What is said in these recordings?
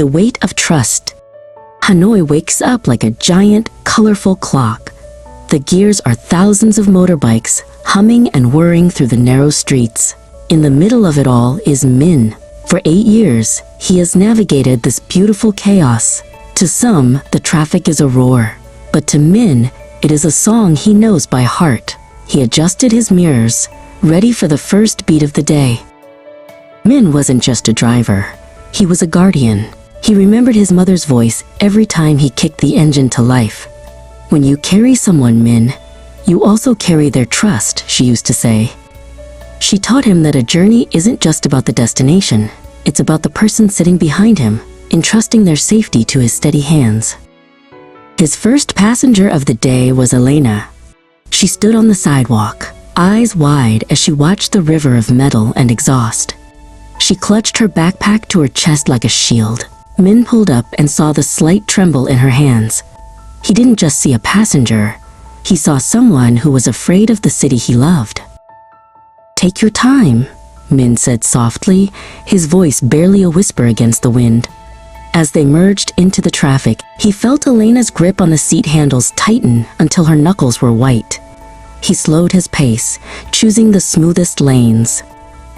the weight of trust. Hanoi wakes up like a giant, colorful clock. The gears are thousands of motorbikes, humming and whirring through the narrow streets. In the middle of it all is Minh. For 8 years, he has navigated this beautiful chaos. To some, the traffic is a roar. But to Minh, it is a song he knows by heart. He adjusted his mirrors, ready for the first beat of the day. Minh wasn't just a driver. He was a guardian. He remembered his mother's voice every time he kicked the engine to life. When you carry someone, Minh, you also carry their trust, she used to say. She taught him that a journey isn't just about the destination. It's about the person sitting behind him, entrusting their safety to his steady hands. His first passenger of the day was Elena. She stood on the sidewalk, eyes wide as she watched the river of metal and exhaust. She clutched her backpack to her chest like a shield. Minh pulled up and saw the slight tremble in her hands. He didn't just see a passenger. He saw someone who was afraid of the city he loved. "Take your time," Minh said softly, his voice barely a whisper against the wind. As they merged into the traffic, he felt Elena's grip on the seat handles tighten until her knuckles were white. He slowed his pace, choosing the smoothest lanes.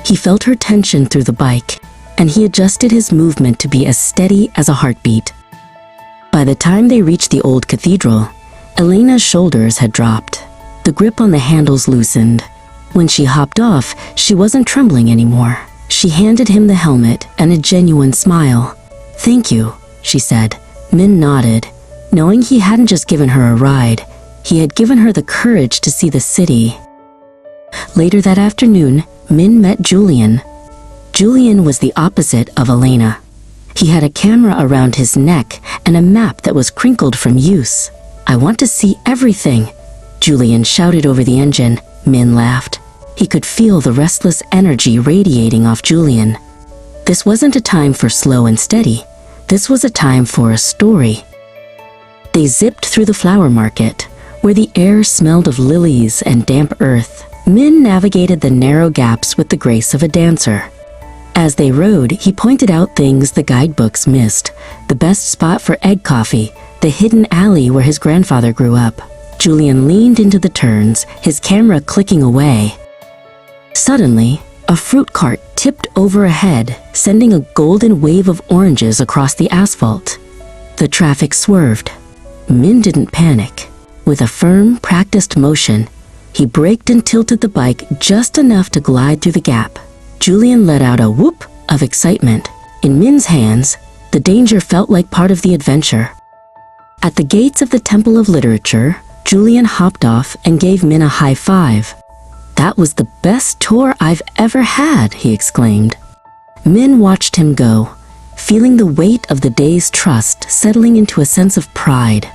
He felt her tension through the bike, and he adjusted his movement to be as steady as a heartbeat. By the time they reached the old cathedral, Elena's shoulders had dropped. The grip on the handles loosened. When she hopped off, she wasn't trembling anymore. She handed him the helmet and a genuine smile. "Thank you," she said. Minh nodded, knowing he hadn't just given her a ride. He had given her the courage to see the city. Later that afternoon, Minh met Julian. Julian was the opposite of Elena. He had a camera around his neck and a map that was crinkled from use. "I want to see everything," Julian shouted over the engine. Minh laughed. He could feel the restless energy radiating off Julian. This wasn't a time for slow and steady. This was a time for a story. They zipped through the flower market, where the air smelled of lilies and damp earth. Minh navigated the narrow gaps with the grace of a dancer. As they rode, he pointed out things the guidebooks missed: the best spot for egg coffee, the hidden alley where his grandfather grew up. Julian leaned into the turns, his camera clicking away. Suddenly, a fruit cart tipped over ahead, sending a golden wave of oranges across the asphalt. The traffic swerved. Minh didn't panic. With a firm, practiced motion, he braked and tilted the bike just enough to glide through the gap. Julian let out a whoop of excitement. In Minh's hands, the danger felt like part of the adventure. At the gates of the Temple of Literature, Julian hopped off and gave Minh a high five. "That was the best tour I've ever had," he exclaimed. Minh watched him go, feeling the weight of the day's trust settling into a sense of pride.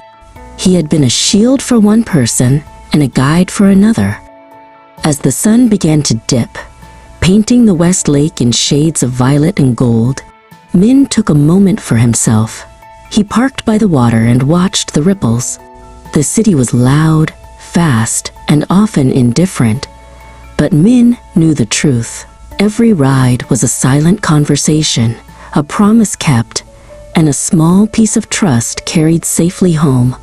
He had been a shield for one person and a guide for another. As the sun began to dip, painting the West Lake in shades of violet and gold, Minh took a moment for himself. He parked by the water and watched the ripples. The city was loud, fast, and often indifferent. But Minh knew the truth. Every ride was a silent conversation, a promise kept, and a small piece of trust carried safely home.